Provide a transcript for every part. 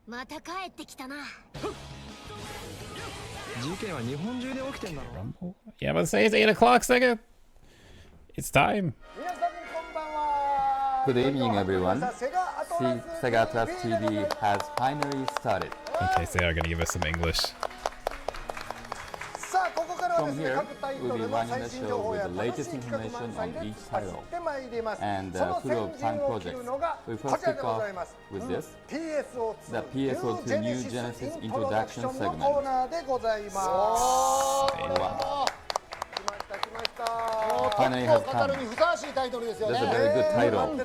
また帰ってきたな。事件は日本中で起きてんだろ。 Yeah, but say it's 8 o'clock, Sega. It's time. Good evening, everyone. Sega Atlas TV has finally started. Okay, so they are gonna give us some English. From here, we'll be running a show with the latest information on each title and full of fun projects. We first kick off with this, the PSO2 New Genesis Introduction segment. Finally has come. That's a very good title.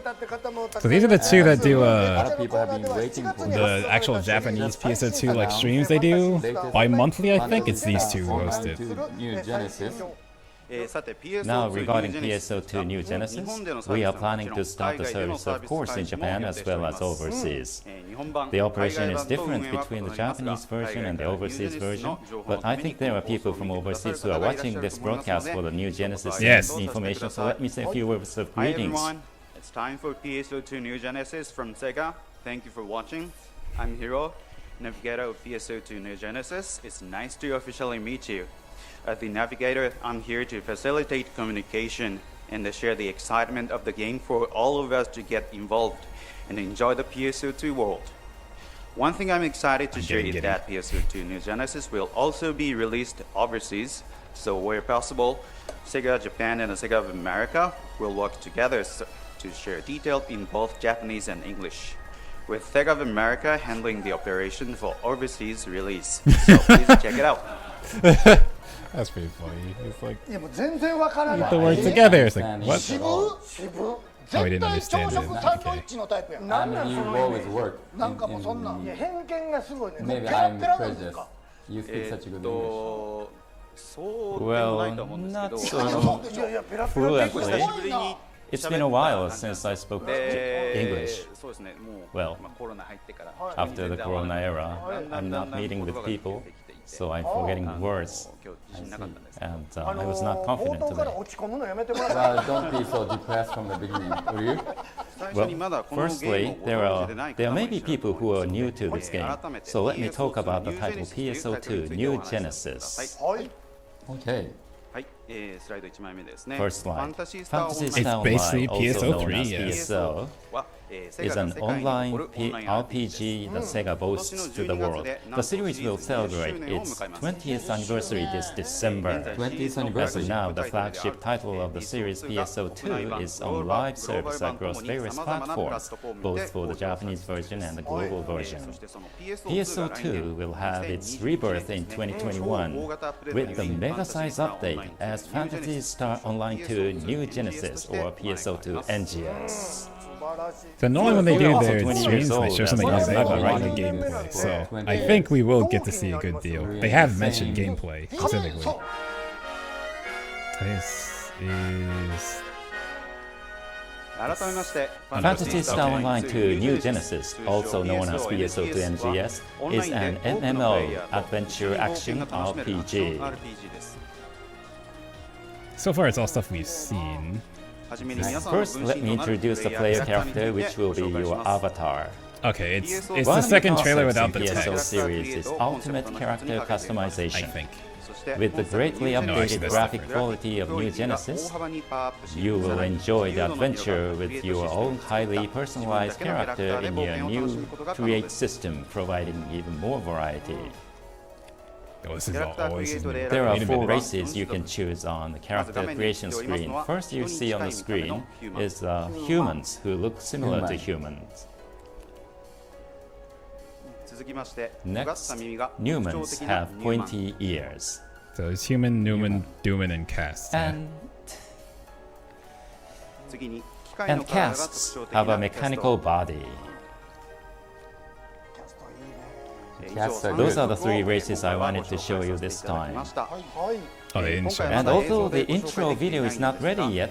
So these are the two that do A lot of people have been waiting for the actual Japanese PSO2 like streams they do bi-monthly. I think it's these two hosted. New Genesis. Now, regarding PSO2 New Genesis, we are planning to start the service, of course, in Japan as well as overseas. The operation is different between the Japanese version and the overseas version, but I think there are people from overseas who are watching this broadcast for the New Genesis information, so let me say a few words of greetings. Hi everyone, it's time for PSO2 New Genesis from Sega. Thank you for watching. I'm Hiro, navigator of PSO2 New Genesis. It's nice to officially meet you. As the navigator, I'm here to facilitate communication and to share the excitement of the game for all of us to get involved and enjoy the PSO2 world. One thing I'm excited to share is that PSO2 New Genesis will also be released overseas, so where possible, Sega Japan and Sega of America will work together to share details in both Japanese and English, with Sega of America handling the operation for overseas release. So please check it out. That's pretty funny. It's like, get the words together. It's like, what? Oh, we didn't understand it. Okay. I mean, you always work. Maybe I'm prejudiced. You speak such a good English. Well, not so fluently. It's been a while since I spoke English. Well, after the Corona era, I'm not meeting with people, so I'm forgetting words. And I was not confident today. Well, don't be so depressed from the beginning, will you? Well, firstly, there may be people who are new to this game, so let me talk about the title PSO2 New Genesis. Okay. First slide. Phantasy Star basically Online, also known PSO3, as yes. PSO, is an online RPG that Sega boasts to the world. The series will celebrate its 20th anniversary this December. 20th As anniversary. of now, the flagship title of the series PSO2 is on live service across various platforms, both for the Japanese version and the global version. PSO2 will have its rebirth in 2021 with the mega-size update as Phantasy Star Online 2 New Genesis or PSO2 NGS. So normally when they do their 20 streams, years they old, show something that's new, why like I'm the writing gameplay. So I think we will get to see a good deal. They have mentioned gameplay specifically. This is... Phantasy Star Online 2 New Genesis, also known as PSO2 NGS, is an MMO, Adventure Action RPG. So far it's all stuff we've seen. First, let me introduce the player character, which will be your avatar. Okay, it's One the of second the trailer concepts without the in PSO text, series is ultimate character I customization. think. With the greatly actually, updated that's graphic different. quality of New Genesis, you will enjoy the adventure with your own highly personalized character in your new Create system, providing even more variety. Oh, this is always new. There are Wait a 4 minute. races you can choose on the character creation screen. First you see on the screen is humans who look similar to humans. Next, Newmans have pointy ears. So it's human, Newman, Dooman, and Cast. Yeah. And casts have a mechanical body. Those are the 3 races I wanted to show you this time. Oh, they didn't show And us. although the intro video is not ready yet,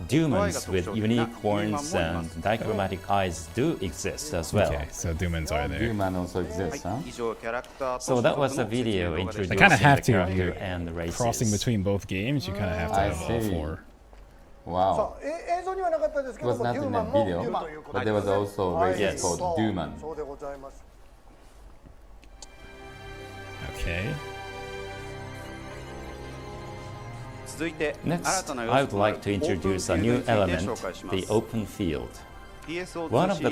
Doomans with unique horns and dichromatic eyes do exist as well. Okay, so Doomans are there. Human also exists, huh? So that was a video introducing kinda have the to, character you're and the races. Crossing between both games, you kind of have to I have all see. 4. Wow. It was not in the video, but there was also a race Yes. called Dooman. Okay. Next, I would like to introduce a new element, the open field. One of the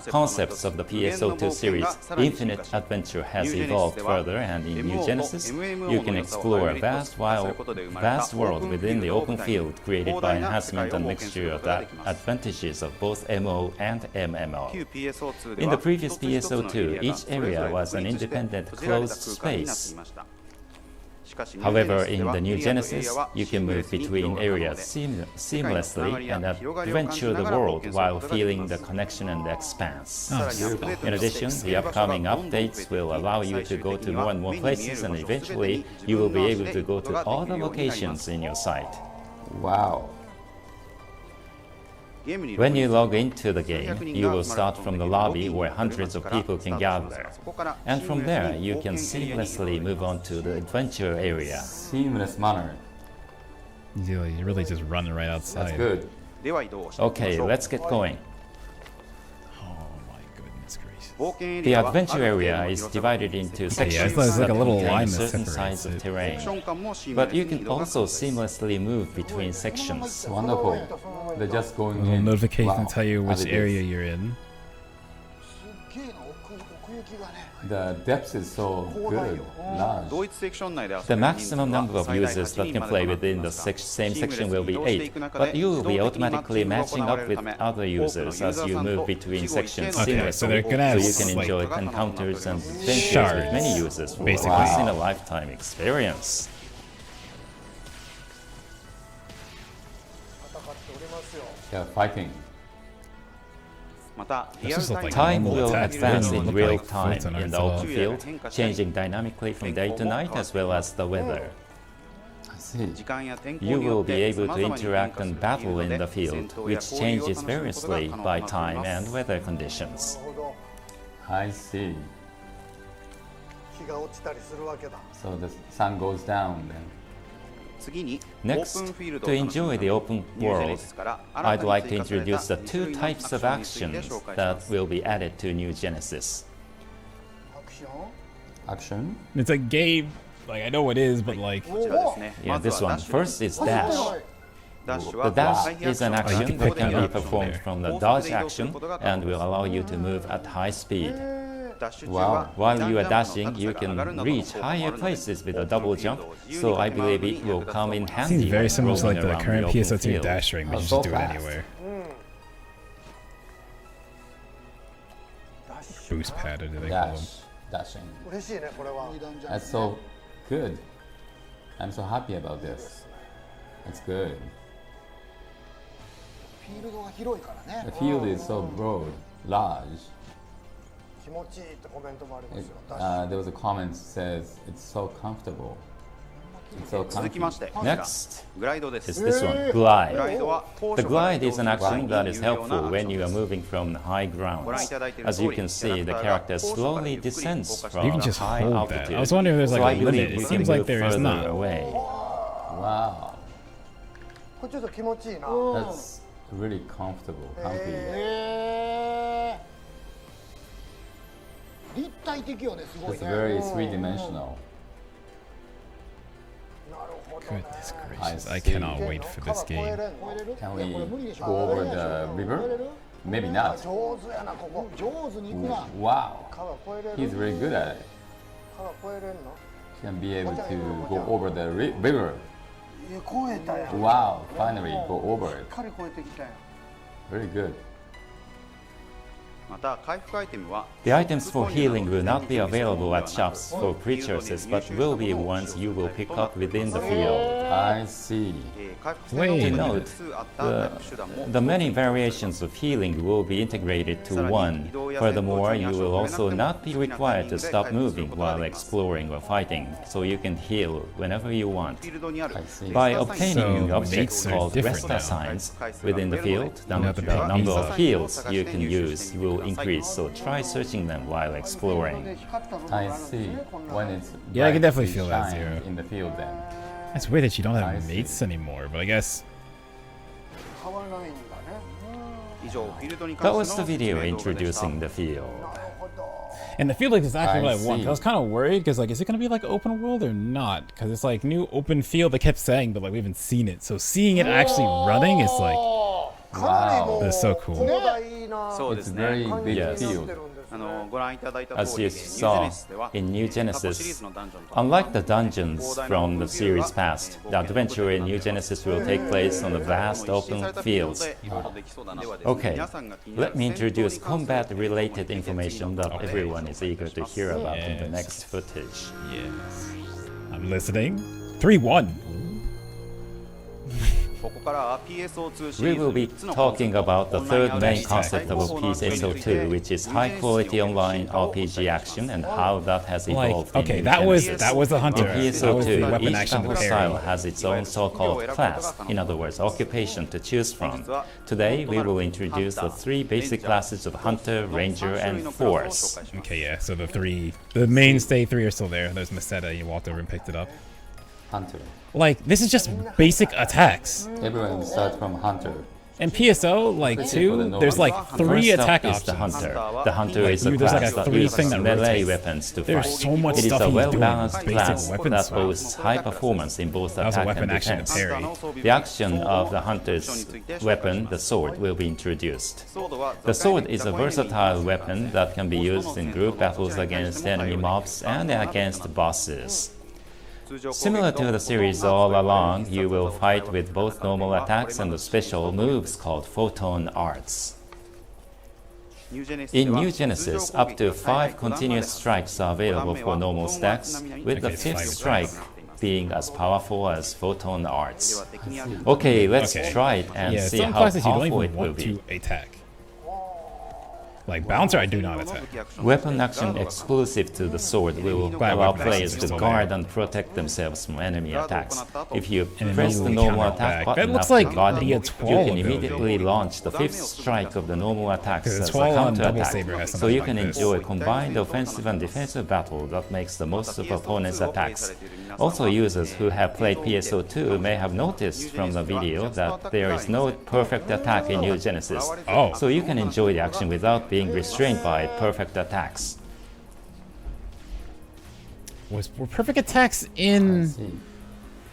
concepts of the PSO2 series, Infinite Adventure, has evolved further, and in New Genesis, you can explore a vast world within the open field created by enhancement and mixture of the advantages of both MO and MMO. In the previous PSO2, each area was an independent closed space. However, in the new Genesis, you can move between areas seamlessly and adventure the world while feeling the connection and the expanse. In addition, the upcoming updates will allow you to go to more and more places, and eventually you will be able to go to all the locations in your site. Wow. When you log into the game, you will start from the lobby where hundreds of people can gather. And from there, you can seamlessly move on to the adventure area. Seamless manner. You really just run right outside. That's good. Okay, let's get going. Oh my goodness gracious. The adventure area is divided into sections it's like a little that line contain that certain separates size of it. terrain. But you can also seamlessly move between sections. Wonderful. They're just going A little in. notification Wow. to tell you which As it area is. you're in. The depth is so good, large. The maximum number of users that can play within the same section will be 8, but you will be automatically matching up with other users as you move between sections Okay, so they're seamlessly, gonna have so you can like enjoy encounters and adventures with shards, many users for a basically. once-in-a-lifetime experience. Yeah, fighting. This is like Time normal will attacks. advance They don't in look real like time Fulton in the arts at all. open field, changing dynamically from day to night as well as the weather. I see. You will be able to interact and battle in the field, which changes variously by time and weather conditions. I see. So the sun goes down then. Next, to enjoy the open world, I'd like to introduce the two types of actions that will be added to New Genesis. Action. It's a game. Like I know what it is, but like Yeah, this one. First is dash. The dash is an action that can be performed from the dodge action and will allow you to move at high speed. Wow. While you are dashing, you can reach higher places with a double jump, so I believe it will come in handy. seems very when similar to roaming like the around current open PSO2 field. dash ring, but you so just do it fast. anywhere. Boost pad, or do they call them? Dashing. That's so good. I'm so happy about this. That's good. The field is so broad, large. There was a comment says it's so comfortable. It's so comfy. Next is this one, glide. The glide is an action that is helpful when you are moving from high grounds. As you can see, the character slowly descends from You can just high hold altitude. that. I was wondering if there's So like I a believe limit. you It can seems like move there is further not. away. Wow. That's really comfortable, comfy. It's very three-dimensional. Goodness gracious, I I see. cannot wait for this game. Can we go over the river? Maybe not. Wow. He's very good at it. Can be able to go over the river. Wow, finally go over it. Very good. The items for healing will not be available at shops for pre-choices, but will be ones you will pick up within the field. I see. Wait. To note, the many variations of healing will be integrated to one. Furthermore, you will also not be required to stop moving while exploring or fighting, so you can heal whenever you want. I see. By obtaining So objects mates are called different resta now. signs within the field, the Now the pet number needs of them. heals you can use will increase, so try searching them while exploring. I see. When it's Yeah, I can definitely brightly feel that, shine Zero. in the field then. It's weird that you don't I have see. mates anymore, but I guess That was the video introducing the field. And I feel like it's actually what I want. see. I was kind of worried because like, is it gonna be like open world or not? Because it's like new open field. They kept saying, but like we haven't seen it. So seeing it actually running is like, Wow. that's so cool. そうで It's す very ね。 big Yes. field. ご覧いただいた通 As り、 you ニュージェ saw ネシスでは in New 過去シリー Genesis, ズのダンジョンとは unlike the dungeons from the series past, the adventure in New Genesis will take place on the vast open fields. Okay, let me introduce combat-related information that everyone is eager to hear about in the next footage. Yes. I'm listening. 3-1. ここからは PSO2 シ We リ will ー be ズ3つの talking about the オンライン third アウ main ト concept of PSO2, which is high-quality online RPG action and how that has Like, evolved okay, in that New was Genesis. the hunter. In That was the PSO2, weapon each action battle parry. style has its own so-called class, in other words, occupation to choose from. Today, we will introduce the three basic classes of Hunter, Ranger, and Force. Okay, yeah. So the mainstay three are still there. There's Meseta. You walked over and picked it up. Hunter. Like, this is just basic attacks. Everyone starts from Hunter. And PSO, like 2, there's like 3 First up attack is the options. Hunter. The Hunter is a there's like class a that 3 uses thing that melee rotates. weapons to There's fight. so much It is stuff a he's doing with well-balanced basic class weapon that swap. boasts high performance in both That was a attack weapon and action to defense. parry. The action of the Hunter's weapon, the sword, will be introduced. The sword is a versatile weapon that can be used in group battles against enemy mobs and against bosses. Similar to the series all along, you will fight with both normal attacks and the special moves called photon arts. In New Genesis, up to 5 continuous strikes are available for normal stacks, with the Okay, 5th 5 strike being as powerful as photon arts. Okay, let's try it and Yeah, see some how classes you don't powerful it even will want be. to attack. Like Bouncer, I do not attack. Weapon action exclusive to the sword will But allow weapon players actions to are still guard there. and protect themselves from enemy attacks. If you And press the immediately normal counter attack back. button That looks after like guarding, the you Etoile can ability. immediately launch the 5th strike of the normal attacks Because as a Etoile on counter Double attack. Saber has So something you like can this. enjoy combined offensive and defensive battle that makes the most of opponents' attacks. Also, users who have played PSO2 may have noticed from the video that there is no perfect attack in New Genesis. Oh. So you can enjoy the action without being restrained by perfect attacks. Were perfect attacks in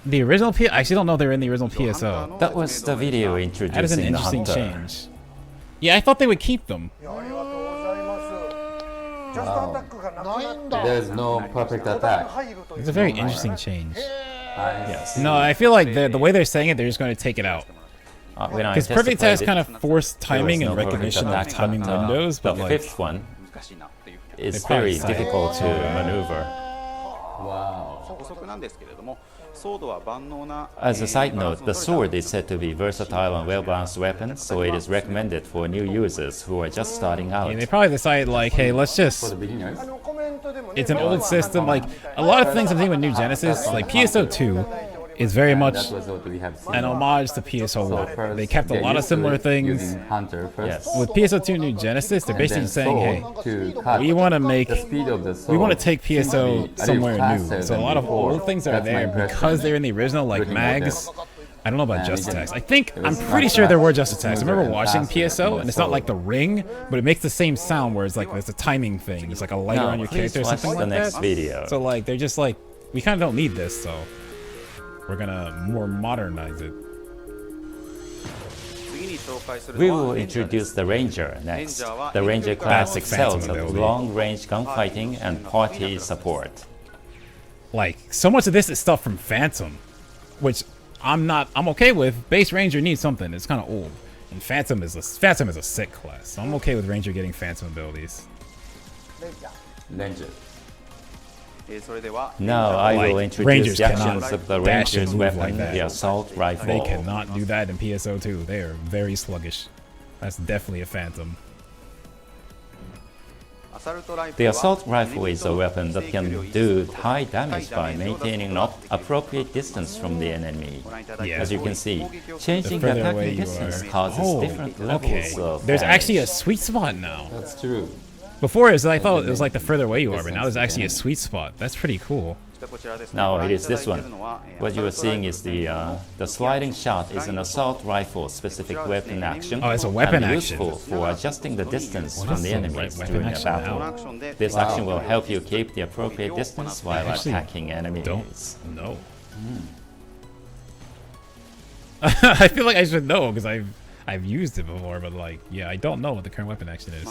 the original I actually don't know if they were in the original PSO. That was the video That is an introducing the interesting Hunter. change. Yeah, I thought they would keep them. There's no perfect attack. It's a very interesting change. Yes. No, I feel like the way they're saying it, they're just going to take it out. When I Because perfect tested attacks it, kind of force there was timing no and perfect recognition of attack, timing but, windows, but the like 5th one is They probably very say- difficult to maneuver. Wow. 補足なんですけれども、ソードは万能な As a side note, the sword is said to be versatile and well-balanced weapon, so it is recommended for new users who are just starting out. yeah, they probably decided like, hey, let's For the just. beginners. It's an old system. Like a lot of things I'm thinking with New Genesis, like PSO2, is very much That was what we have seen. an homage to PSO1. First, They kept a get lot of used to similar it things. using Hunter first. Yes. With PSO2 New Genesis, they're And basically then saying, hey, sword to cut we want to make the speed of the sword. we want to take seems to PSO be a somewhere little new. faster So a than lot of before. old things are That's my there impression. because they're in the original, like Looking at mags. this. I don't know about And just we can- attacks. I think it I'm was pretty much sure there were faster, just attacks. I smoother remember and watching faster PSO, than and it's not sword. like the ring, but it makes the same sound. Whereas like there's a timing thing. It's like a lighter Now, on your please character or watch something the like next that. video. So like they're just like, we kind of don't need this, so we're gonna more modernize it. 次に紹介する We の will はレンジャーで introduce す the Ranger next. The Ranger class That's excels Phantom at ability. long-range gunfighting and party support. Like so much of this is stuff from Phantom, which I'm okay with. Base Ranger needs something. It's kind of old, and Phantom is a sick class. So I'm okay with Ranger getting Phantom abilities. Ranger. それでは Now I will Like, introduce Rangers the cannot actions of the dash and Ranger's move like weapon, that. the assault They rifle. cannot do that in PSO2. They are very sluggish. That's definitely a Phantom. アサルトライフ The ルは assault rifle is a weapon that can do high damage by maintaining an appropriate distance from the enemy. Yeah. As you can see, The changing the further attacking away you distance are. causes Oh, different okay. levels of There's damage. actually a sweet spot now. That's true. Before, I thought it was like the further away you are, but now there's actually a sweet spot. That's pretty cool. No, it is this one. What you are seeing is the sliding shot is an assault rifle specific weapon action. Oh, it's a weapon and action. useful for adjusting the distance What from is the the enemies weapon during a action battle. now? This action will help you keep the appropriate distance while actually attacking enemies. Don't know. I feel like I should know because I've used it before, but like, yeah, I don't know what the current weapon action is.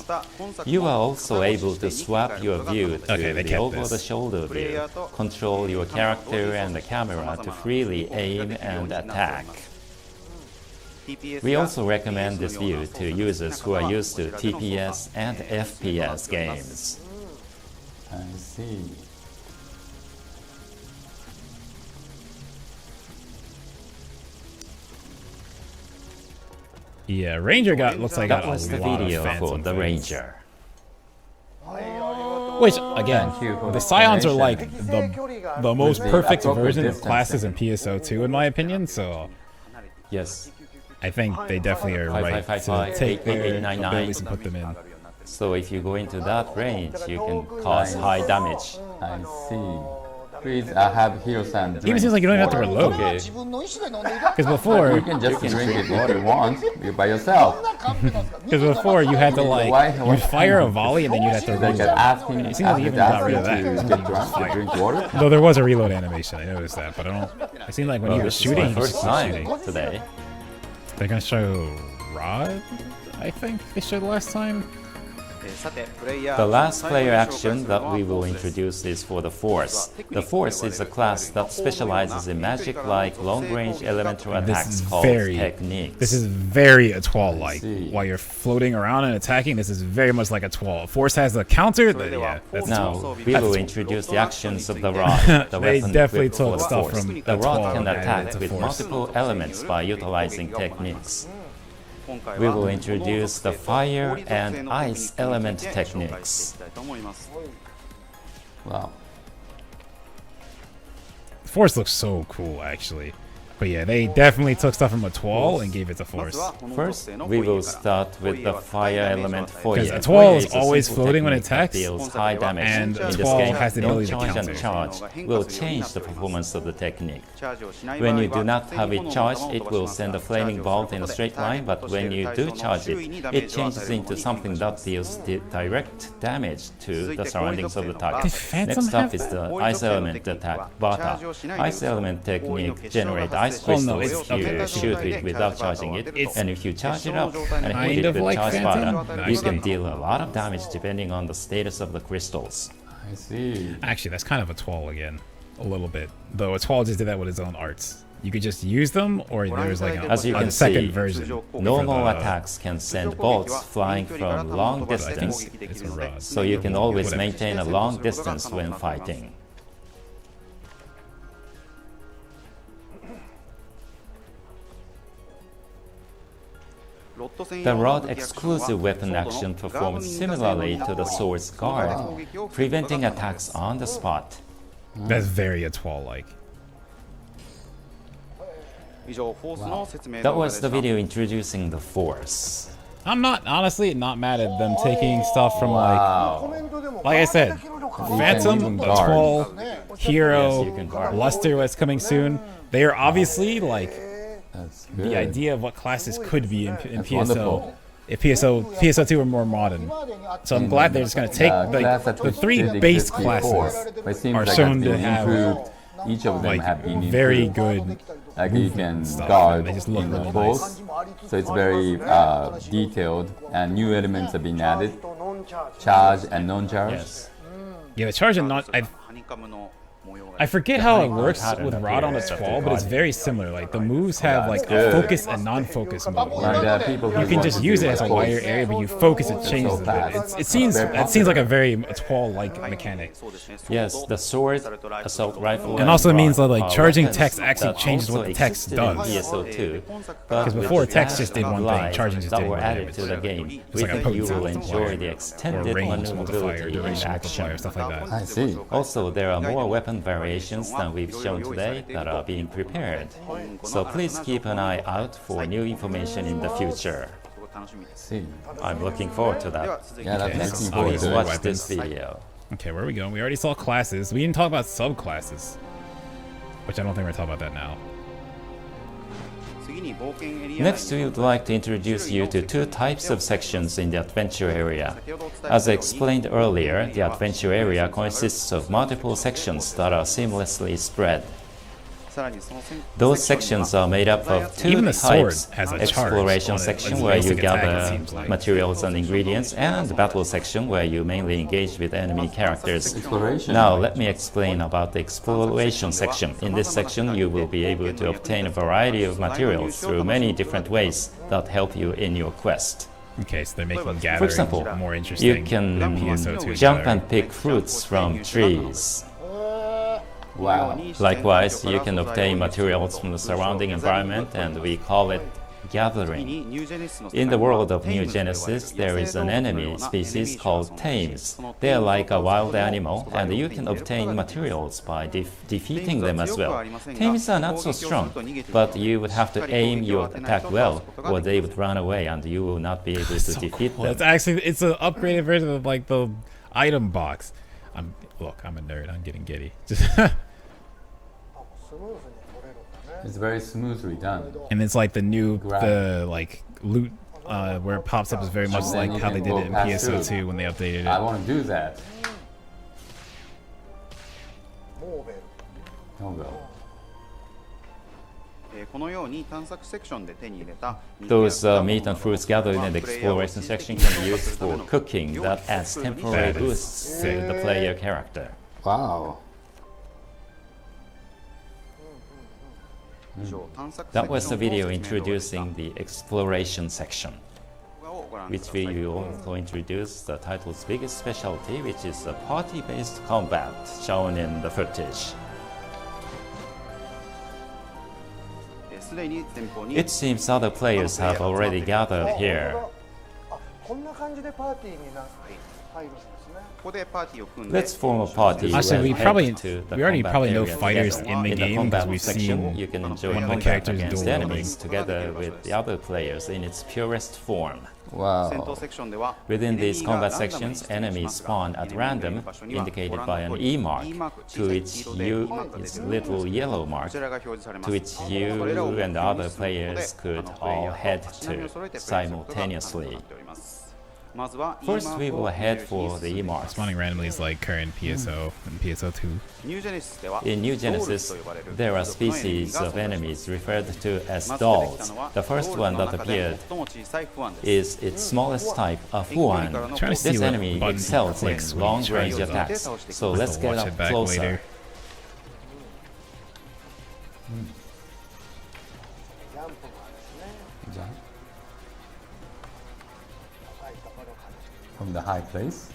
You are also able to swap your view to Okay, they the kept over-the-shoulder view, control your character and the camera to freely aim and attack. We also recommend this view to users who are used to TPS and FPS games. I see. Yeah, Ranger looks like That got was a the lot video of for Phantom the things. Ranger. Which, again, Thank you for the Scions are explanation. like the most the perfect appropriate version of distance. classes in PSO2, in my opinion, so Yes. I think they definitely are right to take their 8899. abilities and put them in. So if you go into that range, you can cause high damage. I see. Please have Hiro-san Even seems like you don't even have to reload. Okay. Because before, You can just drink it if you want, by yourself. you had to like, you'd fire a volley and then you'd have to Like reload. asking, It seems like you even got rid of that. to get drunk, to drink water. Though there was a reload animation, I noticed that, but I don't. It seemed like when he was This is my shooting, he first just kept time shooting. today. They're gonna show Rod, I think they showed last time. The last player action that we will introduce is for the Force. The Force is a class that specializes in magic-like long-range elemental attacks is called very- techniques. This is very Etoile-like. see. While you're floating around and attacking, this is very much like Etoile. Force has the counter, yeah, that's Now, we will introduce the actions of the rod, the They weapon definitely equipped for took the stuff Force. from The rod Etoile can and added it attack to with Force. multiple elements by utilizing techniques. We will introduce the fire and ice element techniques. Wow. Force looks so cool, actually. But yeah, they definitely took stuff from Etoile and gave it to Force. First, we will start with the fire element foyer. Because Etoile is It's a always simple floating when it technique that attacks, deals high damage. and In this Etoile game, has the no ability to charge and counter. charge will change the performance of the technique. When you do not have it charged, it will send a flaming bolt in a straight line, but when you do charge it, it changes into something that deals direct damage to the surroundings of the target. Did Phantom Next up have is the ice element attack, Bata. Ice element technique generates ice Oh, no, crystals it's- if you okay. shoot it without charging it, and if you charge it up and Kind hit it of with like charged Phantom? Bata, No, you I can see. deal a lot of damage depending on the status of the crystals. I see. Actually, that's kind of Etoile again. A little bit. Though Etoile just did that with his own arts. You could just use them, or there's like As you a can second see, version. Normal for the- attacks can send bolts flying from long I think distance, it's a rod. so you can always Whatever. maintain a long distance when fighting. The rod exclusive weapon action performs similarly to the sword's guard, preventing attacks on the spot. That's very Etoile-like. That was the video introducing the Force. I'm honestly not mad at them taking stuff from like I said, Phantom, even guard. Etoile, Hero, Yes, you can guard. Luster, what's coming soon. They are obviously like That's good. the idea of what classes could be in That's PSO. wonderful. If PSO2 are more modern. So I'm glad they're just gonna take class like that the three did base exist before, classes but it seems are like shown it's to been have improved. Each of them like have been very improved. good. Like you can stuff, guard and they just look in the really both, so it's very detailed, and new elements have been added. Charge and non-charge. Yes. Yeah, the charge and not. I forget how it works with Rod on Etoile, but it's very similar. Like the moves have like a good. focus and non-focus mode. Like there are people who You can want just to use do it as a like wider both. area, but you focus it changes a bit. It seems like a very Etoile-like mechanic. Yes, the sword, assault rifle, And also rod means that like are charging weapons text actually that changes what also the text existed in does. PSO2, but Because with before the text just did one thing, lives charging just that did were one added damage. to the game. It's We like a think you potency will enjoy multiplier, the or extended range multiplier, maneuverability in duration multiplier, action. stuff like that. I see. Also, there are more weapon variations than we've shown today that are being prepared. So please keep an eye out for new information in the future. See. I'm looking forward to that. Yeah, that's Okay, looking so forward Please to it. watch weapons. this video. Okay, where are we going? We already saw classes. We didn't talk about subclasses. Which I don't think we're talking about that now. Next, we would like to introduce you to two types of sections in the adventure area. As I explained earlier, the adventure area consists of multiple sections that are seamlessly spread. Those sections are made up of two Even the sword types: has a charge exploration on it. section Like where you basic attack, it gather seems like. materials and ingredients, and the battle section where you mainly engage with enemy characters. Exploration. Now let me explain about the exploration section. In this section you will be able to obtain a variety of materials through many different ways that help you in your quest. Okay, so they're making gathering For example, more interesting. you can PSO2 jump better. and pick fruits from trees. Wow. Likewise, you can obtain materials from the surrounding environment, and we call it gathering. In the world of New Genesis, there is an enemy species called tames. They are like a wild animal, and you can obtain materials by defeating them as well. Tames are not so strong, but you would have to aim your attack well, or they would run away and you will not be able to defeat them. It's actually, it's an upgraded version of like the item box. Look, I'm a nerd. I'm getting giddy. It's very smoothly done. And it's like the new, the like loot where it pops up is very much like how they did it in PSO2 when they updated I it. want to do that. Nobel. Those meat and fruits gathered in the exploration section can be used for cooking. That adds temporary That is boosts to sick. the player character. Wow. That was the video introducing the exploration section, which we will also introduce the title's biggest specialty, which is the party-based combat shown in the footage. It seems other players have already gathered here. Let's form a party. Actually, we and probably head to the already combat probably know area fighters together. in the game because combat we've section, seen you can enjoy one of the combat characters against dueling. enemies together with the other players in its purest form. Wow. Within these combat sections, enemies spawn at random, indicated by an E mark, to which you is little yellow mark, to which you and other players could all head to simultaneously. First, we will head for the E mark. Spawning randomly is like current PSO and PSO2. In New Genesis, there are species of enemies referred to as dolls. The first one that appeared is its smallest type, a Fuan. Trying to see This what enemy button he excels in clicks when he long-range triangles up. attacks, so I'll let's have to get watch up it back closer. later. From the high place.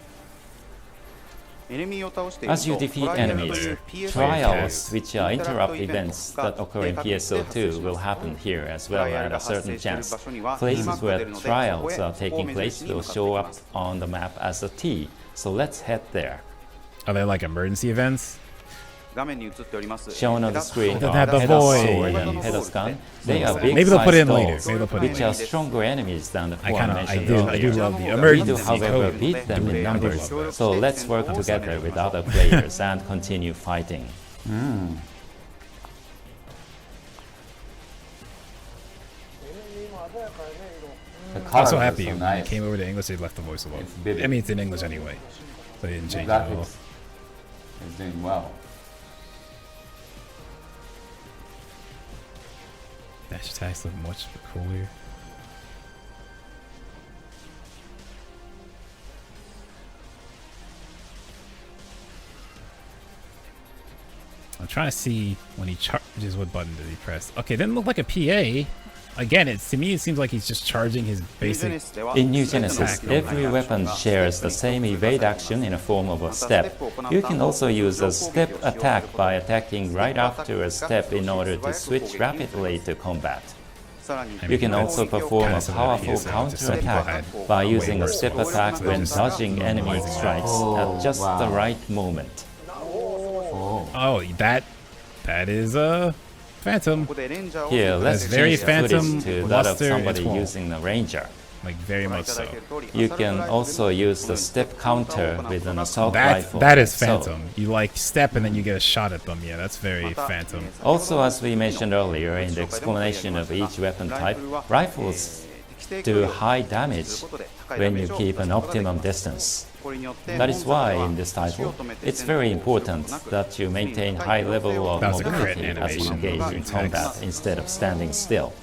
As you defeat enemies, trials, which are interrupt events that occur in PSO2, will happen here as well at a certain chance. Places where trials are taking place will show up on the map as a T, so let's head there. Are they like emergency events? Shown on the screen Doesn't are have the Pedas voice. sword and Pedas gun. They are big Maybe they'll put it in sized later. dolls, Maybe they'll put it in which are later. stronger enemies than the four I mentioned do earlier. love the We do, emergency however, code. beat them in I do numbers, love that. so let's work together with other players and continue fighting. I'm so happy so when nice. it came over to English, they left the voice alone. It's vivid. I mean, it's in English anyway, so they didn't change it at all. Graphics is doing well. Dash attacks look much cooler. I'm trying to see when he charges, what button did he press? Okay, didn't look like a PA. Again, to me, it seems like he's just charging his basic. In New Genesis, every weapon shares the same evade action in a form of a step. You can also use a step attack by attacking right after a step in order to switch rapidly to combat. You can also perform a powerful counter-attack by using a step attack when dodging enemy strikes at just the right moment. Oh, that is a Phantom. Here, let's That's very change the footage Phantom to that of luster in somebody its wall. using a ranger. Like very much so. You can also use the step counter with an assault rifle. That is So, Phantom. You like step and then you get a shot at them. Yeah, that's very Phantom. also, as we mentioned earlier in the explanation of each weapon type, rifles do high damage when you keep an optimum distance. That is why in this title, it's very important that you maintain high level of That was a crit mobility as you animation. engage in combat instead of standing still.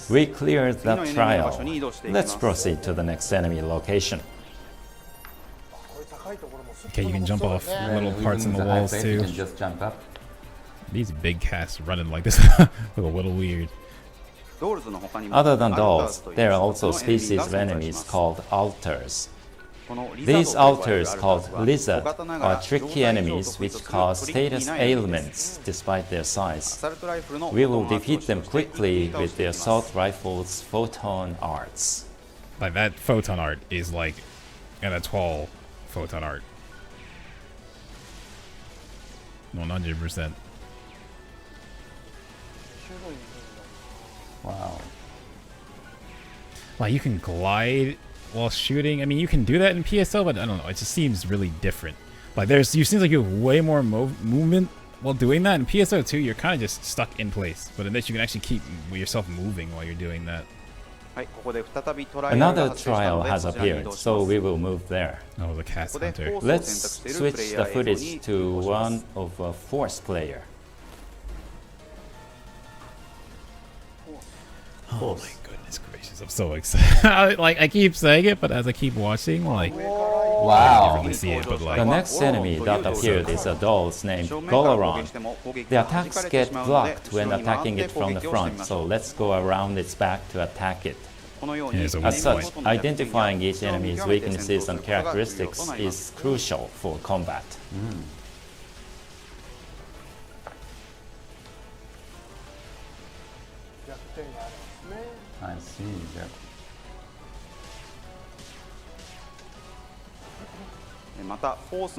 We cleared that trial. Let's proceed to the next enemy location. Okay, you can jump off little Even parts in the with high walls base, too. You can just jump up. These big casts running like this look a little weird. Other than dolls, there are also species of enemies called alters. These alters, called lizard, are tricky enemies which cause status ailments despite their size. We will defeat them quickly with the assault rifle's photon arts. Like that photon art is like an atoll photon art. 100%. Wow. Like you can glide while shooting. I mean, you can do that in PSO, but I don't know. It just seems really different. Like you seems like you have way more movement while doing that. In PSO2, you're kind of just stuck in place. But in this, you can actually keep yourself moving while you're doing that. Another trial has appeared, so we will move there. Oh, the cast hunter. Let's switch the footage to one of a Force player. Oh my goodness gracious! I'm so excited. Like I keep saying it, but as I keep watching, like I Wow. can't really see it, but The like next enemy that appeared is a doll named Golaron. The attacks get blocked when attacking it from the front, so let's go around its back to attack it. Here's a As weak such, point. identifying each enemy's weaknesses and characteristics is crucial for combat. I see. Yeah.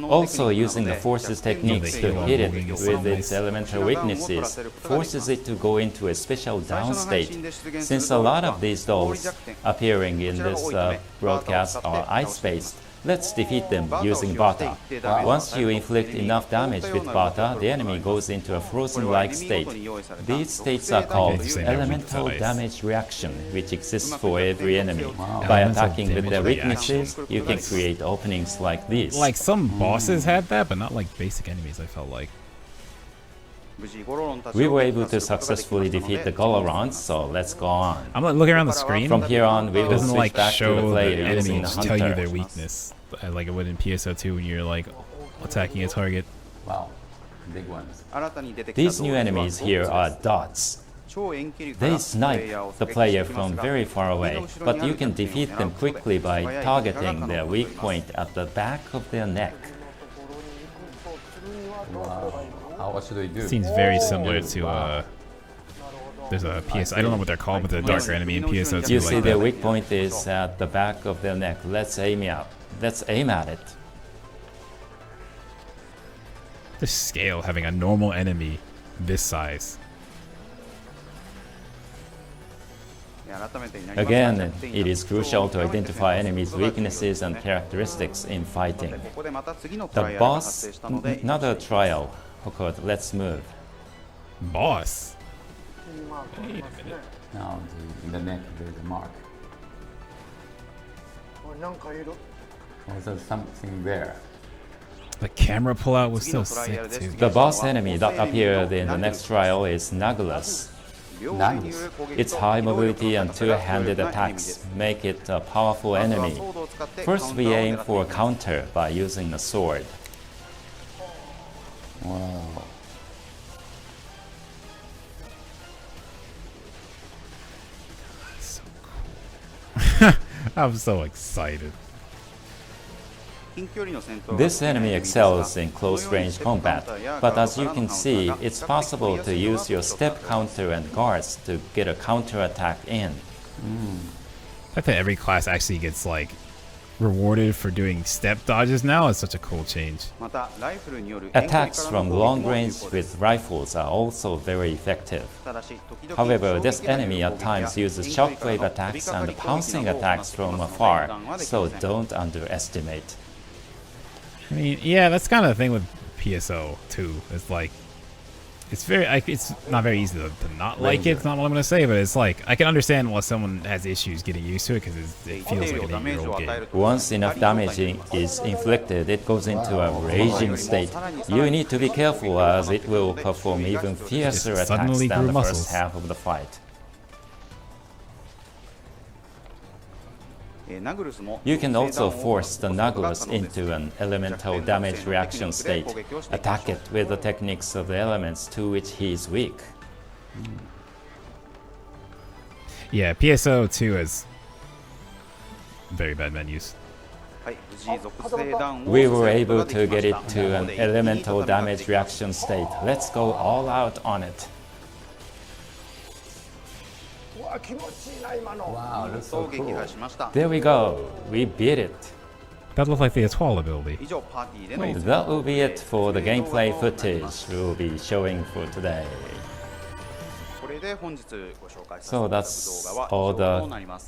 Also, using the Force's techniques to hit it moving with its nice. elemental weaknesses forces it to go into a special down state. Since a lot of these dolls appearing in this broadcast are ice-based, let's defeat them using Bata. Once you inflict enough damage with Bata, the enemy goes into a frozen-like state. These states are called Same as with elemental ice. damage reaction, which exists for every enemy. By Elemental attacking with their damage weaknesses, you can create openings like these. Like some bosses had that, but not like basic enemies. I felt like. We were able to successfully defeat the Golorons, so let's go on. I'm like looking around the screen. From here on, we It will doesn't switch like back to the show the player using the enemies tell you their hunter. weakness, like it would in PSO2 when you're like attacking a target. Wow. Big ones. These new enemies here are dots. They snipe the player from very far away, but you can defeat them quickly by targeting their weak point at the back of their neck. What should we do? Seems very similar to there's a PS. I don't know what they're called, but the darker enemy in PSO2. You like see that. their weak point is at the back of their neck. Let's aim at it. The scale having a normal enemy this size. Again, it is crucial to identify enemies' weaknesses and characteristics in fighting. The boss, another trial occurred. Let's move. Boss. Wait a minute. Now, in the neck, there is a mark. Also, something there. The camera pullout was so sick too. The boss enemy that appeared in the next trial is Naglus. Nice. Its high mobility and two-handed attacks make it a powerful enemy. First, we aim for a counter by using a sword. Wow. So cool. I'm so excited. This enemy excels in close-range combat, but as you can see, it's possible to use your step counter and guards to get a counter attack in. I think every class actually gets like rewarded for doing step dodges now is such a cool change. Attacks from long range with rifles are also very effective. However, this enemy at times uses shockwave attacks and pouncing attacks from afar, so don't underestimate. I mean, yeah, that's kind of the thing with PSO2. It's like, it's not very easy to not like it. It's not what I'm gonna say, but it's like I can understand why someone has issues getting used to it because it feels like an 8-year-old game. Once enough damage is inflicted, it goes into a raging state. You need to be careful as it will perform even fiercer attacks suddenly than grew the muscles. first half of the fight. You can also force the Nagus into an elemental damage reaction state. Attack it with the techniques of the elements to which he is weak. Yeah, PSO2 has very bad menus. We were able to get it to an elemental damage reaction state. Let's go all out on it. Wow, that's so cool. There we go. We beat it. That looked like the Etoile ability. That will be it for the gameplay footage we will be showing for today. So that's all the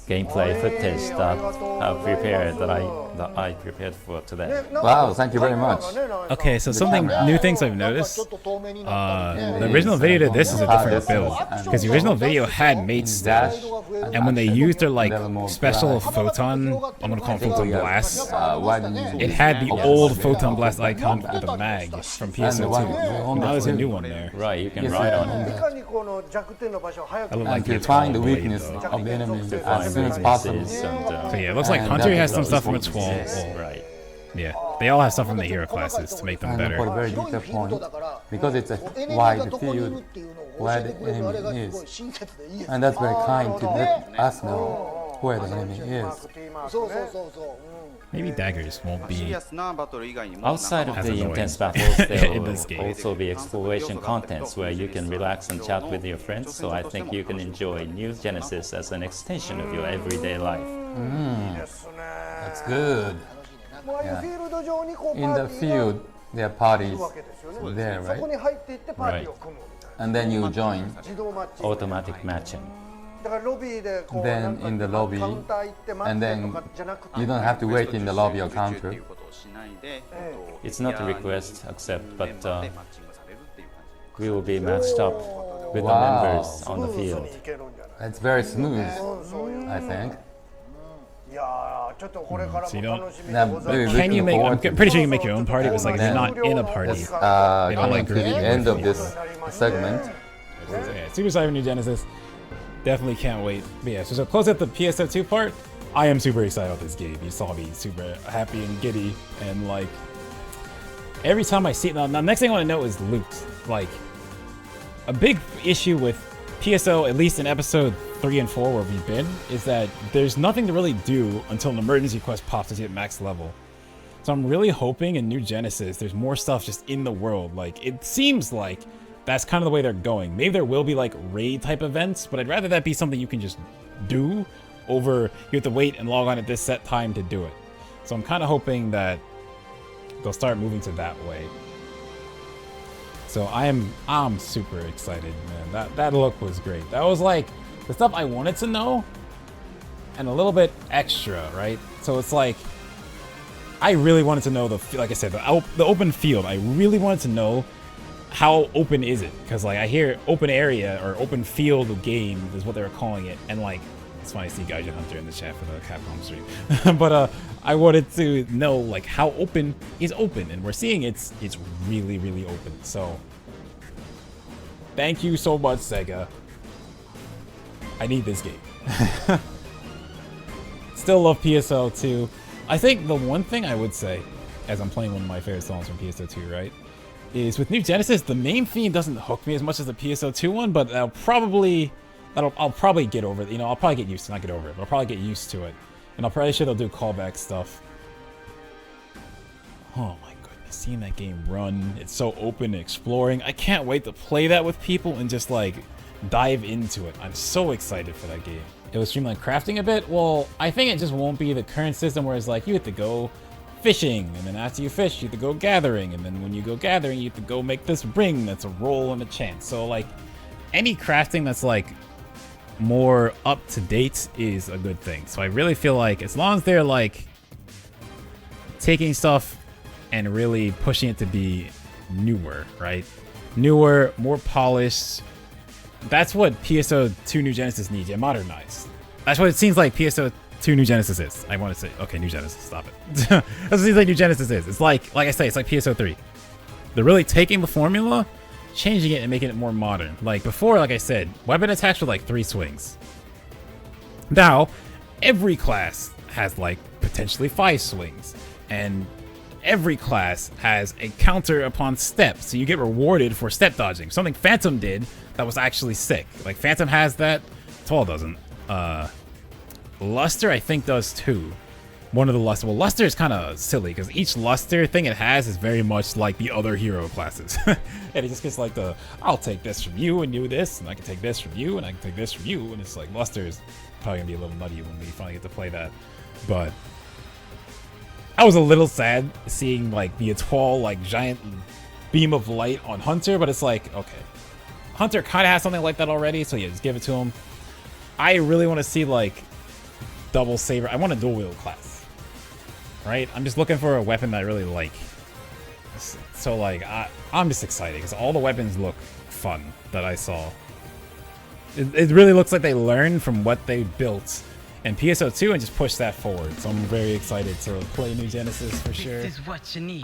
gameplay footage that I prepared for today. Wow, thank you very much. Okay, so new things I've noticed. The original video to this is a different build because the original video had mate stat, and when they used their like special photon, I'm gonna call it photon blast, it had the old photon blast icon with the mag from PSO2. Now there's a new one there. Right, you can ride on it. I look like And to find the weakness of the enemy as soon as possible. So yeah, it looks like Hunter has some stuff from its 12. Right. Yeah, they all have stuff from the hero classes to make them And for a better. very detailed point, because it's a wide field where the enemy is. And that's very kind to let us know where the enemy is. Maybe daggers won't be. Outside of As the annoying. intense battles, there In will this game. also be exploration contents where you can relax and chat with your friends, so I think you can enjoy New Genesis as an extension of your everyday life. That's good. Yeah. In the field, there are parties there, right? Right. And then you join. Automatic matching. Then in the lobby, and then you don't have to wait in the lobby or counter. It's not a request, accept, but we will be matched up with the members on the field. It's very smooth, I think. So you don't. I'm really Can you looking make? I'm forward to pretty sure you can make your own party. It was like if you're not in a party. this, don't coming like to the group. end of this segment. Yeah, Super Cyber New Genesis. Definitely can't wait. But yeah, so to close out the PSO2 part, I am super excited about this game. You saw me super happy and giddy, and like every time I see it. Now, next thing I want to know is loot. Like a big issue with PSO, at least in episode 3 and 4 where we've been, is that there's nothing to really do until an emergency quest pops as you hit max level. So I'm really hoping in New Genesis there's more stuff just in the world. Like it seems like that's kind of the way they're going. Maybe there will be like raid type events, but I'd rather that be something you can just do over you have to wait and log on at this set time to do it. So I'm kind of hoping that they'll start moving to that way. So I'm super excited, man. That look was great. That was like the stuff I wanted to know and a little bit extra, right? So it's like I really wanted to know like I said, the open field. I really wanted to know how open is it? Because like I hear open area or open field game is what they were calling it, and like it's funny to see Gaijin Hunter in the chat for the Capcom stream. But I wanted to know like how open is open, and we're seeing it's really really open. So thank you so much, Sega. I need this game. Still love PSO2. I think the one thing I would say, as I'm playing one of my favorite songs from PSO2, right, is with New Genesis, the main theme doesn't hook me as much as the PSO2 one, but I'll probably get over it. You know, I'll probably get used to, not get over it, but I'll probably get used to it. And I'm probably sure they'll do callback stuff. Oh my goodness, seeing that game run, it's so open and exploring. I can't wait to play that with people and just like dive into it. I'm so excited for that game. it was streamlined crafting a bit. Well, I think it just won't be the current system where it's like you have to go fishing, and then after you fish, you have to go gathering, and then when you go gathering, you have to go make this ring that's a roll and a chance. So like any crafting that's like more up to date is a good thing. So I really feel like as long as they're like taking stuff and really pushing it to be newer, right? Newer, more polished. That's what PSO2 New Genesis needs. Yeah, modernized. That's what it seems like PSO2 New Genesis is. I want to say, okay, New Genesis, stop it. That's what it seems like New Genesis is. It's like I say, it's like PSO3. They're really taking the formula, changing it and making it more modern. Like before, like I said, weapon attacks were like 3 swings. Now, every class has like potentially 5 swings. And every class has a counter upon step, so you get rewarded for step dodging. Something Phantom did that was actually sick. Like Phantom has that, Toll doesn't. Luster, I think, does too. One of the Luster. Well, Luster is kind of silly because each Luster thing it has is very much like the other hero classes. And it just gets like the, I'll take this from you and do this, and I can take this from you, and I can take this from you. And it's like Luster is probably going to be a little nutty when we finally get to play that. But I was a little sad seeing like the Atoll like giant beam of light on Hunter, but it's like, okay. Hunter kind of has something like that already, so yeah, just give it to him. I really want to see like double saber. I want a dual wield class, right? I'm just looking for a weapon that I really like. So like I'm just excited because all the weapons look fun that I saw. It really looks like they learned from what they built in PSO2 and just push that forward. So I'm very excited to play New Genesis for sure. This is what you need.